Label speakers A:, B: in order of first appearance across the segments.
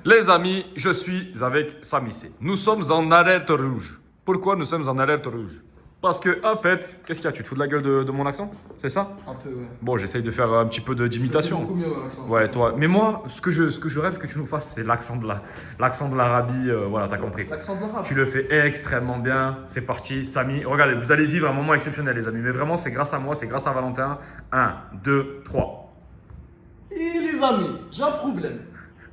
A: Les amis, je suis avec Samy C. Nous sommes en alerte rouge. Pourquoi nous sommes en alerte rouge? Parce que, en fait, qu'est-ce qu'il y a? Tu te fous de la gueule de mon accent? C'est ça?
B: Un peu, ouais.
A: Bon, j'essaye de faire un petit peu
B: C'est
A: d'imitation.
B: beaucoup mieux, l'accent.
A: Ouais, toi. Mais moi, ce que je rêve que tu nous fasses, c'est l'accent de l'Arabie. Voilà, t'as compris.
B: L'accent de l'arabe.
A: Tu le fais extrêmement bien. C'est parti, Samy. Regardez, vous allez vivre un moment exceptionnel, les amis. Mais vraiment, c'est grâce à moi, c'est grâce à Valentin. 1, 2, 3.
B: Et les amis, j'ai un problème.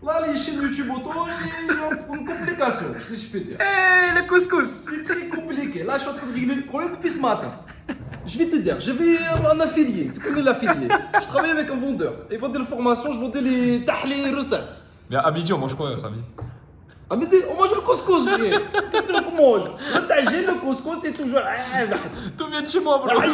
B: Là, les chaînes YouTube auto, j'ai une complication, si je peux dire.
A: Eh, le couscous!
B: C'est très compliqué. Là, je suis en train de régler le problème depuis ce matin. Je vais te dire, je vais avoir un affilié. Tu connais l'affilié. Je travaille avec un vendeur. Il vendait la formation, je vendais les recettes.
A: Mais à midi, on mange quoi, Samy?
B: Ah, mais on mange le couscous, frère. Qu'est-ce qu'on mange? Le tagine, le couscous, c'est toujours.
A: Tout vient de chez moi, bro!
B: Aïe.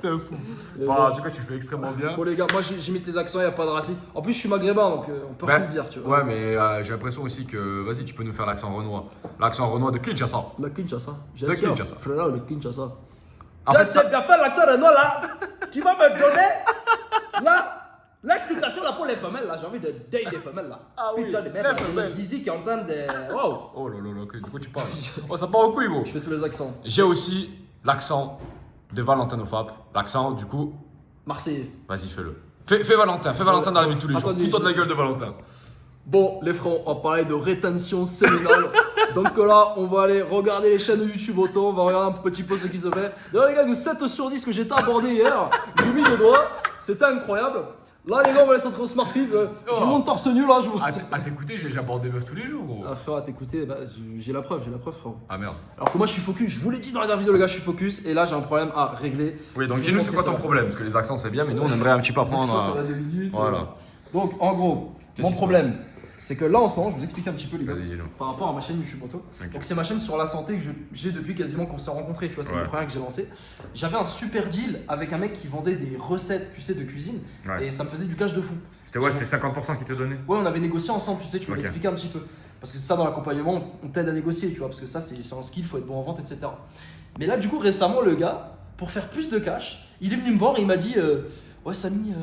A: T'es fou.
B: Et
A: Bah,
B: bon.
A: en tout cas, tu fais extrêmement bien.
B: Bon, les gars, moi j'ai mis tes accents, y a pas de racisme. En plus, je suis maghrébin, donc on peut rien dire, tu vois.
A: Ouais, mais j'ai l'impression aussi que. Vas-y, tu peux nous faire l'accent renois. L'accent renois de Kinshasa.
B: Le Kinshasa.
A: Le Kinshasa.
B: Frère, le Kinshasa.
A: En
B: Là,
A: fait,
B: c'est bien faire l'accent Renault là. Tu vas me donner là l'explication là pour les femelles là. J'ai envie de date des femelles là.
A: Ah oui,
B: Putain de merde,
A: les
B: là,
A: femelles.
B: le zizi qui est en train de. Waouh.
A: Oh là là là, de quoi tu parles? Oh, ça part au couille, gros.
B: Je fais tous les accents.
A: J'ai aussi l'accent de Valentin Ofap. L'accent, du coup,
B: Marseillais.
A: vas-y, fais-le. Fais Valentin dans la vie de tous les jours.
B: Attendez,
A: Fous-toi de la gueule de Valentin.
B: Bon, les frères, on va parler de rétention séminale. Donc là, on va aller regarder les chaînes de YouTube auto, on va regarder un petit peu ce qui se fait. D'ailleurs, les gars, nous 7 sur 10 que j'étais abordé hier, j'ai mis les doigts, c'était incroyable. Là, les gars, on va aller s'entrer au Smartfib. Je monte torse nu là, je vous.
A: À t'écouter, j'ai abordé meuf tous les jours, gros.
B: Ah, frère, à t'écouter, bah, j'ai la preuve, frère.
A: Ah merde.
B: Alors que moi, je suis focus, je vous l'ai dit dans la dernière vidéo, les gars, je suis focus, et là, j'ai un problème à régler.
A: Oui, donc
B: Je vais
A: dis-nous,
B: vous
A: c'est quoi
B: montrer
A: ton
B: ça.
A: problème? Parce que les accents, c'est bien, mais nous, on aimerait un petit peu apprendre
B: Ça
A: à.
B: va 2 minutes.
A: Voilà.
B: Donc, en gros,
A: Qu'est-ce
B: mon
A: qui se
B: problème, c'est que là, en ce moment, je vous explique un petit peu, les gars,
A: Vas-y, dis-nous.
B: par rapport à ma chaîne YouTube Auto.
A: Ok.
B: Donc, c'est ma chaîne sur la santé que j'ai depuis quasiment qu'on s'est rencontrés, tu vois, c'est
A: Ouais.
B: le premier que j'ai lancé. J'avais un super deal avec un mec qui vendait des recettes, tu sais, de cuisine,
A: Ouais.
B: et ça me faisait du cash de fou.
A: C'était 50% qui te donnait.
B: Ouais, on avait négocié ensemble, tu sais, tu peux
A: Ok.
B: l'expliquer un petit peu. Parce que c'est ça, dans l'accompagnement, on t'aide à négocier, tu vois, parce que ça, c'est un skill, faut être bon en vente, etc. Mais là, du coup, récemment, le gars, pour faire plus de cash, il est venu me voir et il m'a dit ouais, Samy,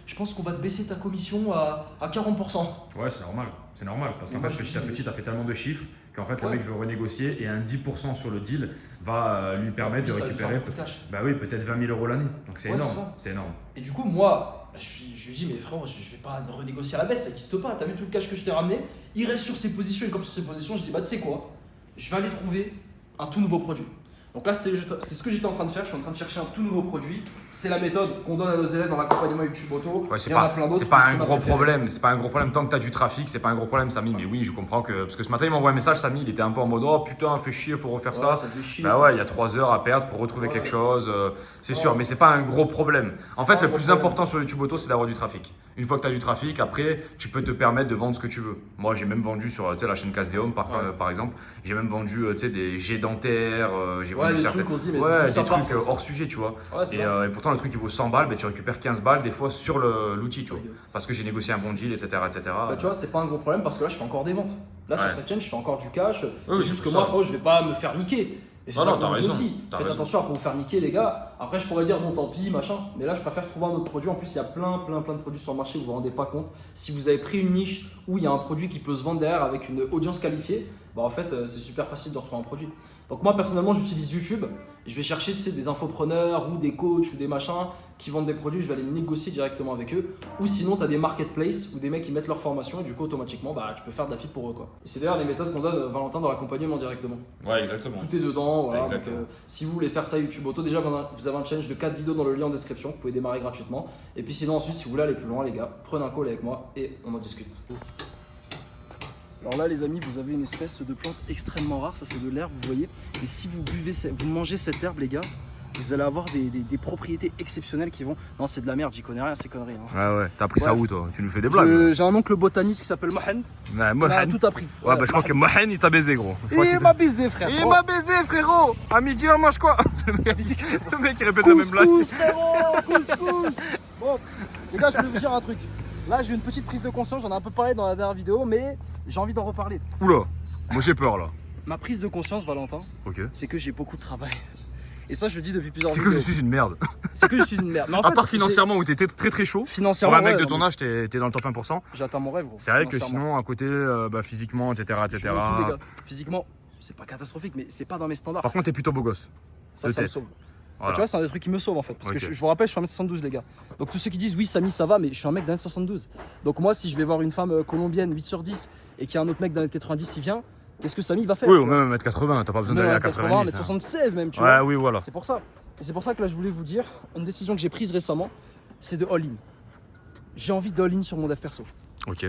B: je pense qu'on va te baisser ta commission à 40%.
A: Ouais, c'est normal. C'est normal. Parce qu'en
B: Moi,
A: fait,
B: je
A: petit à
B: dis-
A: petit, t'as fait tellement de chiffres qu'en fait, le
B: Ouais.
A: mec veut renégocier et un 10% sur le deal va lui permettre de
B: Ça va lui faire
A: récupérer.
B: beaucoup de cash.
A: Bah oui, peut-être 20 000 € l'année. Donc c'est
B: Ouais,
A: énorme.
B: c'est ça.
A: C'est énorme.
B: Et du coup, moi, je lui dis, mais frère, je vais pas renégocier à la baisse, ça n'existe pas. T'as vu tout le cash que je t'ai ramené? Il reste sur ses positions, et comme sur ses positions, je dis, bah, tu sais quoi? Je vais aller trouver un tout nouveau produit. Donc là, c'est ce que j'étais en train de faire. Je suis en train de chercher un tout nouveau produit. C'est la méthode qu'on donne à nos élèves dans l'accompagnement YouTube Auto.
A: Ouais, c'est
B: Il y en a
A: pas,
B: plein d'autres,
A: c'est pas
B: mais
A: un
B: ma
A: gros
B: préférée.
A: problème. C'est pas un gros problème. Tant que t'as du trafic, c'est pas un gros problème, Samy. Mais oui, je comprends que. Parce que ce matin, il m'a envoyé un message, Samy, il était un peu en mode oh putain, fais chier, faut refaire
B: Ouais,
A: ça.
B: ça fait chier.
A: Bah ouais, il y a 3 heures à perdre pour retrouver
B: Ouais.
A: quelque chose. C'est
B: Ouais.
A: sûr, mais c'est pas un gros problème. En fait,
B: pas un
A: le
B: gros
A: plus
B: problème.
A: important sur YouTube Auto, c'est d'avoir du trafic. Une fois que tu as du trafic, après, tu peux te permettre de vendre ce que tu veux. Moi, j'ai même vendu sur tu sais, la chaîne Caséum, par exemple. J'ai même vendu tu sais, des jets dentaires. J'ai
B: Ouais,
A: vendu
B: des
A: certaines.
B: trucs aussi, mais
A: Ouais,
B: ça
A: des
B: part,
A: trucs
B: ça.
A: hors sujet, tu vois.
B: Ouais, c'est
A: Et,
B: ça.
A: et pourtant, le truc, il vaut 100 balles, tu récupères 15 balles des fois sur l'outil, tu vois.
B: Ok.
A: Parce que j'ai négocié un bon deal, etc. etc.
B: Bah, tu vois, c'est pas un gros problème parce que là, je fais encore des ventes. Là, sur
A: Ouais.
B: cette chaîne, je fais encore du cash.
A: Oui,
B: C'est
A: c'est
B: juste
A: pour
B: que moi,
A: ça.
B: frérot, je vais pas me faire niquer. Et c'est
A: Non,
B: ça
A: non,
B: qu'on
A: t'as
B: dit
A: raison,
B: aussi.
A: t'as
B: Faites
A: raison.
B: attention à pas vous faire niquer, les gars. Après, je pourrais dire, bon, tant pis, machin. Mais là, je préfère trouver un autre produit. En plus, il y a plein de produits sur le marché, vous vous rendez pas compte. Si vous avez pris une niche où il y a un produit qui peut se vendre derrière avec une audience qualifiée, bah en fait, c'est super facile de retrouver un produit. Donc, moi, personnellement, j'utilise YouTube. Je vais chercher, tu sais, des infopreneurs ou des coachs ou des machins qui vendent des produits. Je vais aller négocier directement avec eux. Ou sinon, tu as des marketplaces où des mecs qui mettent leur formation et du coup, automatiquement, bah, tu peux faire de la feed pour eux, quoi. Et c'est d'ailleurs les méthodes qu'on donne, Valentin, dans l'accompagnement directement.
A: Ouais, exactement.
B: Tout est dedans, voilà. Donc,
A: Exactement.
B: si vous voulez faire ça YouTube Auto, déjà vous avez un challenge de 4 vidéos dans le lien en description, vous pouvez démarrer gratuitement. Et puis sinon ensuite, si vous voulez aller plus loin les gars, prenez un call avec moi et on en discute. Alors là les amis, vous avez une espèce de plante extrêmement rare, ça c'est de l'herbe, vous voyez. Et si vous vous mangez cette herbe les gars, vous allez avoir des propriétés exceptionnelles qui vont... Non c'est de la merde, j'y connais rien, ces conneries. Hein.
A: Ouais, ouais. T'as appris ça
B: Ouais.
A: où, toi? Tu nous fais des blagues?
B: J'ai un oncle botaniste qui s'appelle Mohan,
A: Ouais,
B: il a
A: Mohan.
B: tout appris.
A: Ouais, bah je crois que Mohan, il t'a baisé, gros. Je crois
B: Il
A: qu'il t'a-
B: m'a baisé frère.
A: Il m'a baisé, frérot! À midi, on mange quoi? Le mec, il répète la même blague.
B: Couscous, frérot, couscous. Bon, les gars, je voulais vous dire un truc. Là, j'ai une petite prise de conscience, j'en ai un peu parlé dans la dernière vidéo, mais j'ai envie d'en reparler.
A: Oula, moi j'ai peur là.
B: Ma prise de conscience, Valentin,
A: Ok.
B: c'est que j'ai beaucoup de travail. Et ça, je le dis depuis plusieurs
A: C'est
B: vidéos.
A: que je suis une merde.
B: C'est que je suis une merde. Mais en
A: À
B: fait,
A: part financièrement où t'étais très très chaud. Pour
B: financièrement,
A: un mec
B: ouais,
A: de
B: non,
A: ton
B: mais
A: âge, t'es dans le top 1%.
B: j'atteins mon rêve, gros.
A: C'est vrai que
B: financièrement.
A: sinon, à côté, physiquement, etc.
B: Je suis
A: etc.
B: dans tous les gars. Physiquement, c'est pas catastrophique, mais c'est pas dans mes standards.
A: Par contre, t'es plutôt beau gosse.
B: Ça
A: de
B: me
A: tête.
B: sauve.
A: Voilà.
B: Tu vois, c'est un des trucs qui me sauve en fait. Parce
A: Ok.
B: que je vous rappelle, je suis 1m72, les gars. Donc tous ceux qui disent oui, Samy, ça va, mais je suis un mec d'1m72. Donc moi, si je vais voir une femme colombienne 8 sur 10 et qu'il y a un autre mec d'1m90, il vient, qu'est-ce que Samy va faire?
A: Oui,
B: tu
A: ou
B: vois
A: même 1m80, t'as pas besoin
B: Même
A: d'aller à
B: 1m80,
A: 90.
B: 1m76 même, tu
A: Ouais,
B: vois.
A: oui, voilà.
B: C'est pour ça. Et c'est pour ça que là, je voulais vous dire, une décision que j'ai prise récemment, c'est de all-in. J'ai envie d'all-in sur mon dev perso.
A: Ok.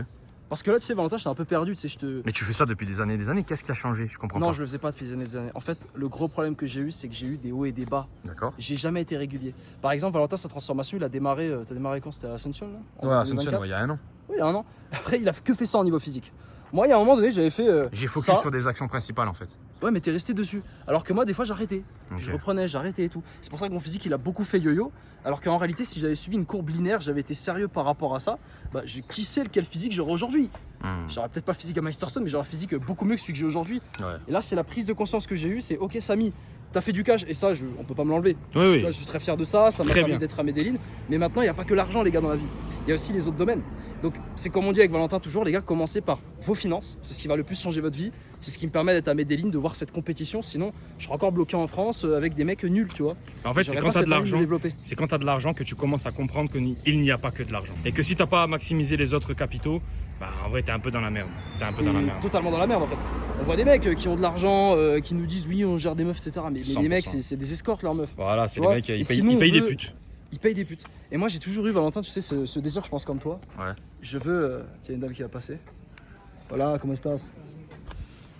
B: Parce que là, tu sais, Valentin, j'étais un peu perdu, tu sais, je te...
A: Mais tu fais ça depuis des années et des années. Qu'est-ce qui a changé? Je comprends
B: Non,
A: pas.
B: je le faisais pas depuis des années. En fait, le gros problème que j'ai eu, c'est que j'ai eu des hauts et des bas.
A: D'accord.
B: J'ai jamais été régulier. Par exemple, Valentin, sa transformation, il a démarré. T'as démarré quand? C'était à Ascension là En
A: Ouais, Ascension,
B: 2024.
A: ouais, il y a un an.
B: Oui, il y a un an. Après, il a que fait ça en niveau physique. Moi, il y a un moment donné, j'avais fait.
A: J'ai focus
B: ça.
A: sur des actions principales en fait.
B: Ouais, mais t'es resté dessus. Alors que moi, des fois, j'arrêtais.
A: Ok.
B: Je reprenais, j'arrêtais et tout. C'est pour ça que mon physique, il a beaucoup fait yo-yo. Alors qu'en réalité, si j'avais suivi une courbe linéaire, j'avais été sérieux par rapport à ça, bah, qui sait quel physique j'aurais aujourd'hui.
A: Hmm.
B: J'aurais peut-être pas le physique à Masterson, mais j'aurais un physique beaucoup mieux que celui que j'ai aujourd'hui.
A: Ouais.
B: Et là, c'est la prise de conscience que j'ai eue, c'est ok, Samy, t'as fait du cash, et ça, on peut pas me l'enlever.
A: Oui,
B: Tu vois, je suis très fier de ça, ça m'a
A: Très
B: permis
A: bien.
B: d'être à Medellin. Mais maintenant, il n'y a pas que l'argent, les gars, dans la vie. Il y a aussi les autres domaines. Donc, c'est comme on dit avec Valentin toujours, les gars, commencez par vos finances. C'est ce qui va le plus changer votre vie. C'est ce qui me permet d'être à Medellin, de voir cette compétition. Sinon, je serais encore bloqué en France avec des mecs nuls, tu vois.
C: En fait, c'est
B: J'aurais
C: quand
B: pas
C: tu as
B: cette
C: de
B: envie me
C: l'argent,
B: développer.
C: c'est quand tu as de l'argent que tu commences à comprendre qu'il n'y a pas que de l'argent. Et que si tu n'as pas à maximiser les autres capitaux, bah, en vrai, tu es un peu dans la merde. T'es un peu dans la
B: Et
C: merde.
B: totalement dans la merde en fait. On voit des mecs qui ont de l'argent, qui nous disent oui, on gère des meufs, etc. Mais les
C: 100%.
B: mecs, c'est des escortes, leurs meufs.
C: Voilà, c'est
B: Tu
C: les
B: vois,
C: mecs,
B: et
C: ils payent,
B: sinon,
C: ils payent
B: on
C: des
B: veut-
C: putes.
B: Ils payent des putes. Et moi, j'ai toujours eu, Valentin, tu sais, ce désir, je pense, comme toi.
A: Ouais.
B: Je veux. Il y a une dame qui va passer. Voilà, comment estás?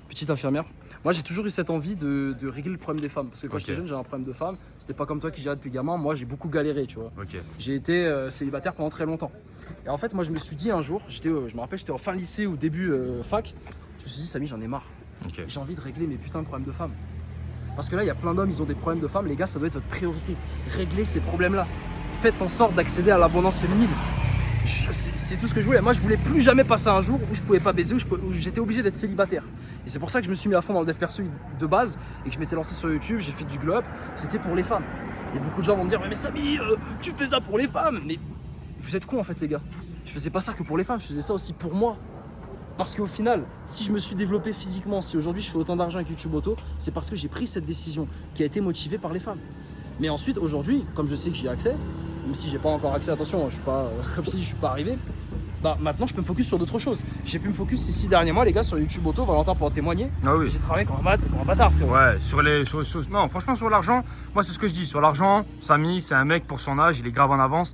B: Petite infirmière. Moi, j'ai toujours eu cette envie de régler le problème des femmes. Parce que quand
A: Ok.
B: j'étais jeune, j'avais un problème de femmes. C'était pas comme toi qui gérais depuis gamin. Moi, j'ai beaucoup galéré, tu vois.
A: Ok.
B: J'ai été célibataire pendant très longtemps. Et en fait, moi, je me suis dit un jour, je me rappelle, j'étais en fin lycée ou début fac. Je me suis dit, Samy, j'en ai marre.
A: Ok.
B: J'ai envie de régler mes putains de problèmes de femmes. Parce que là, il y a plein d'hommes, ils ont des problèmes de femmes. Les gars, ça doit être votre priorité. Réglez ces problèmes-là. Faites en sorte d'accéder à l'abondance féminine. C'est tout ce que je voulais. Moi, je voulais plus jamais passer un jour où je pouvais pas baiser, où j'étais obligé d'être célibataire. Et c'est pour ça que je me suis mis à fond dans le dev perso de base et que je m'étais lancé sur YouTube. J'ai fait du glow up. C'était pour les femmes. Et beaucoup de gens vont me dire, mais Samy, tu fais ça pour les femmes. Mais vous êtes cons en fait, les gars. Je faisais pas ça que pour les femmes. Je faisais ça aussi pour moi. Parce qu'au final, si je me suis développé physiquement, si aujourd'hui je fais autant d'argent avec YouTube Auto, c'est parce que j'ai pris cette décision qui a été motivée par les femmes. Mais ensuite, aujourd'hui, comme je sais que j'y ai accès, même si j'ai pas encore accès, attention, je suis pas comme si je suis pas arrivé, bah maintenant je peux me focus sur d'autres choses. J'ai pu me focus ces 6 derniers mois, les gars, sur YouTube Auto, Valentin pour en témoigner.
A: Ah oui.
B: J'ai travaillé comme un bâtard, frérot.
A: Ouais, non, franchement, sur l'argent, moi, c'est ce que je dis. Sur l'argent, Samy, c'est un mec pour son âge, il est grave en avance.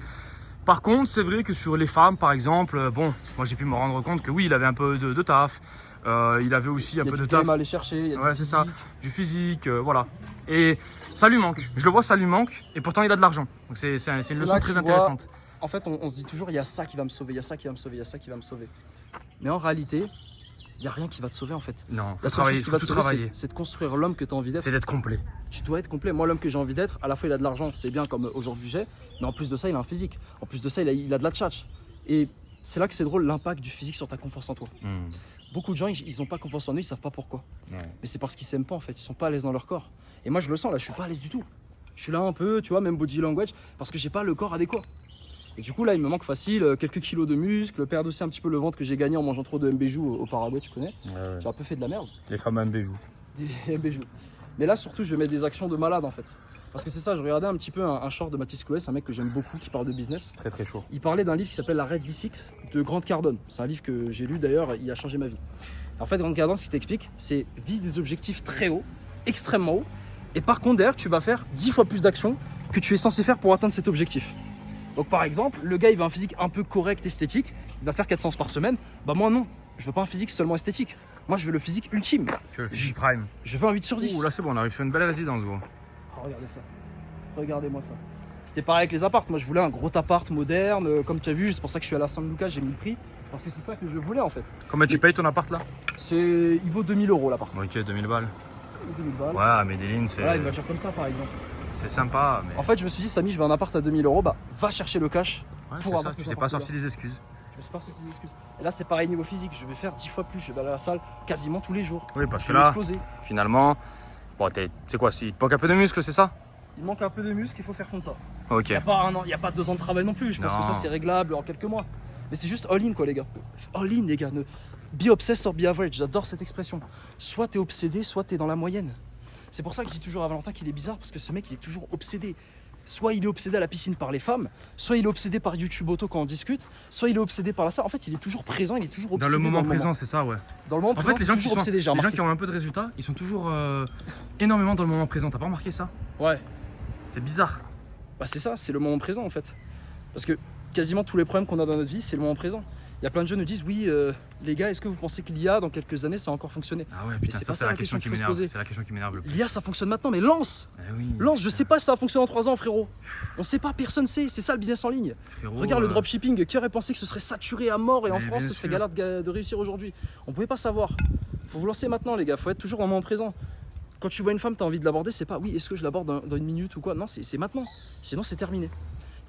A: Par contre, c'est vrai que sur les femmes, par exemple, bon, moi, j'ai pu me rendre compte que oui, il avait un peu de taf. Il avait aussi un
B: Il y a
A: peu
B: du
A: de taf.
B: game à aller chercher. Il y a du
A: Ouais, c'est ça.
B: physique.
A: Du physique, voilà. Et ça lui manque. Je le vois, ça lui manque. Et pourtant, il a de l'argent. Donc, c'est une leçon
B: là
A: très
B: que tu
A: intéressante.
B: En fait, on se dit toujours, il y a ça qui va me sauver, il y a ça qui va me sauver, il y a ça qui va me sauver. Mais en réalité, il n'y a rien qui va te sauver en fait.
A: Non, faut
B: La seule
A: travailler,
B: chose qui
A: faut
B: va
A: tout
B: te sauver,
A: travailler.
B: c'est de construire l'homme que tu as envie d'être.
A: C'est d'être complet.
B: Tu dois être complet. Moi, l'homme que j'ai envie d'être, à la fois il a de l'argent, c'est bien comme aujourd'hui j'ai, mais en plus de ça, il a un physique. En plus de ça, il a de la tchatch. Et c'est là que c'est drôle l'impact du physique sur ta confiance en toi. Beaucoup de gens, ils n'ont pas confiance en eux, ils savent pas pourquoi.
C: Ouais.
B: Mais c'est parce qu'ils s'aiment pas en fait, ils sont pas à l'aise dans leur corps. Et moi, je le sens là, je suis pas à l'aise du tout. Je suis là un peu, tu vois, même body language, parce que j'ai pas le corps adéquat. Et du coup, là, il me manque facile quelques kilos de muscles, perdre aussi un petit peu le ventre que j'ai gagné en mangeant trop de MBJU au Paraguay, tu connais.
A: Ouais.
B: J'ai un peu fait de la merde.
A: Les femmes MB jouent.
B: Des MBJU. Mais là, surtout, je vais mettre des actions de malade en fait. Parce que c'est ça, je regardais un petit peu un short de Mathis Cloès, un mec que j'aime beaucoup qui parle de business.
A: Très très chaud.
B: Il parlait d'un livre qui s'appelle La Red D6 de Grant Cardone. C'est un livre que j'ai lu d'ailleurs, il a changé ma vie. En fait, Grant Cardone, ce qu'il t'explique, c'est vise des objectifs très hauts, extrêmement hauts, et par contre, derrière, tu vas faire 10 fois plus d'actions que tu es censé faire pour atteindre cet objectif. Donc, par exemple, le gars, il veut un physique un peu correct, esthétique, il va faire 4 séances par semaine. Bah, moi, non, je veux pas un physique seulement esthétique. Moi, je veux le physique ultime.
A: Tu veux le physique prime.
B: Je veux un 8 sur 10.
A: Ouh, là c'est bon, on arrive sur une belle résidence, gros.
B: Oh, regardez ça. Regardez-moi ça. C'était pareil avec les apparts. Moi, je voulais un gros appart moderne. Comme tu as vu, c'est pour ça que je suis à la San Lucas, j'ai mis le prix. Parce que c'est ça que je voulais en fait.
A: Combien tu payes ton appart là?
B: Il vaut 2000 € l'appart.
A: Ok, 2000 balles.
B: 2000 balles.
A: Ouais, à Medellin, c'est
B: Voilà, une voiture comme ça par exemple.
A: sympa, mais.
B: En fait, je me suis dit, Samy, je veux un appart à 2000 €. Bah, va chercher le cash.
A: Ouais,
B: pour
A: c'est
B: avoir
A: ça,
B: cet
A: tu t'es pas
B: appart-là.
A: sorti des excuses.
B: Je me suis pas sorti des excuses. Et là, c'est pareil niveau physique. Je vais faire 10 fois plus. Je vais aller à la salle quasiment tous les jours.
A: Oui, parce
B: Je
A: que
B: vais
A: là,
B: exploser.
A: finalement, bon, tu sais quoi, il te manque un peu de muscle, c'est ça?
B: il manque un peu de muscle, il faut faire fondre ça.
A: Ok.
B: Il n'y a pas 1 an, il n'y a pas 2 ans de travail non plus. Je pense
A: Non.
B: que ça c'est réglable en quelques mois. Mais c'est juste all in quoi les gars. All in les gars. Be obsessed or be average. J'adore cette expression. Soit t'es obsédé, soit t'es dans la moyenne. C'est pour ça que je dis toujours à Valentin qu'il est bizarre parce que ce mec il est toujours obsédé. Soit il est obsédé à la piscine par les femmes, soit il est obsédé par YouTube Auto quand on discute, soit il est obsédé par la salle. En fait, il est toujours présent, il est toujours
A: Dans
B: obsédé.
A: le moment présent, c'est ça, ouais.
B: Dans le moment
A: En
B: présent,
A: fait, les gens,
B: toujours obsédé, j'ai
A: les gens
B: remarqué.
A: qui ont un peu de résultats, ils sont toujours énormément dans le moment présent. T'as pas remarqué ça?
B: Ouais.
A: C'est bizarre.
B: Bah c'est ça, c'est le moment présent en fait. Parce que quasiment tous les problèmes qu'on a dans notre vie, c'est le moment présent. Il y a plein de jeunes qui nous disent oui, les gars, est-ce que vous pensez que l'IA dans quelques années ça va encore fonctionner?
A: Ah ouais, putain,
B: c'est
A: ça
B: pas
A: c'est
B: ça
A: la
B: la
A: question
B: question
A: qui
B: qu'il faut se
A: m'énerve.
B: poser.
A: C'est la question qui m'énerve le plus.
B: L'IA ça fonctionne maintenant, mais lance!
A: Eh oui,
B: Lance, je sais pas si ça va fonctionner dans 3 ans frérot. On sait pas, personne sait, c'est ça le business en ligne.
A: frérot,
B: Regarde le dropshipping, qui aurait pensé que ce serait saturé à mort et en
A: Mais
B: France
A: bien
B: ce serait
A: sûr.
B: galère de réussir aujourd'hui. On pouvait pas savoir. Faut vous lancer maintenant les gars, faut être toujours dans le moment présent. Quand tu vois une femme, t'as envie de l'aborder, c'est pas oui, est-ce que je l'aborde dans 1 minute ou quoi? Non, c'est maintenant. Sinon c'est terminé.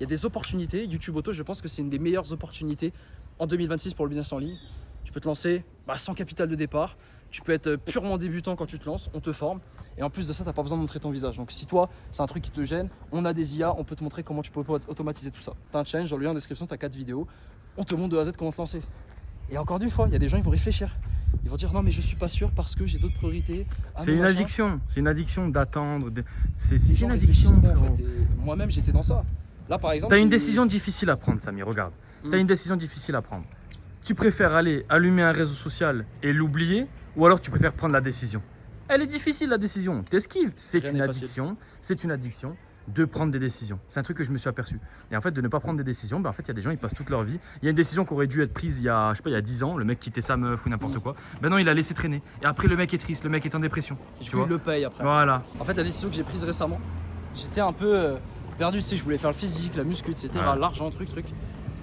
B: Il y a des opportunités. YouTube Auto, je pense que c'est une des meilleures opportunités en 2026 pour le business en ligne. Tu peux te lancer sans capital de départ. Tu peux être purement débutant quand tu te lances. On te forme. Et en plus de ça, tu n'as pas besoin de montrer ton visage. Donc si toi, c'est un truc qui te gêne, on a des IA. On peut te montrer comment tu peux automatiser tout ça. Tu as un challenge, dans le lien en description, tu as 4 vidéos. On te montre de A à Z comment te lancer. Et encore une fois, il y a des gens, ils vont réfléchir. Ils vont dire non mais je suis pas sûr parce que j'ai d'autres priorités. Ah,
A: C'est
B: non,
A: une
B: machin.
A: addiction. C'est une addiction d'attendre. C'est
B: Les
A: une
B: gens
A: addiction.
B: réfléchissent trop, en
A: frérot.
B: fait. Et moi-même, j'étais dans ça. Là, par exemple,
A: T'as une
B: j'ai-
A: décision difficile à prendre, Samy, regarde. T'as
B: Mm.
A: une décision difficile à prendre. Tu préfères aller allumer un réseau social et l'oublier, ou alors tu préfères prendre la décision? Elle est difficile la décision, t'esquives. C'est
B: Rien
A: une
B: n'est facile.
A: addiction de prendre des décisions. C'est un truc que je me suis aperçu. Et en fait, de ne pas prendre des décisions, en fait, il y a des gens, ils passent toute leur vie. Il y a une décision qui aurait dû être prise il y a, je sais pas, il y a 10 ans, le mec quittait sa meuf ou n'importe quoi. Ben non, il a laissé traîner. Et après, le mec est triste, le mec est en dépression.
B: Du
A: Tu
B: coup,
A: vois?
B: il le paye après.
A: Voilà.
B: En fait, la décision que j'ai prise récemment, j'étais un peu perdu, tu sais, je voulais faire le physique, la muscu, etc.,
A: Ouais.
B: l'argent, truc.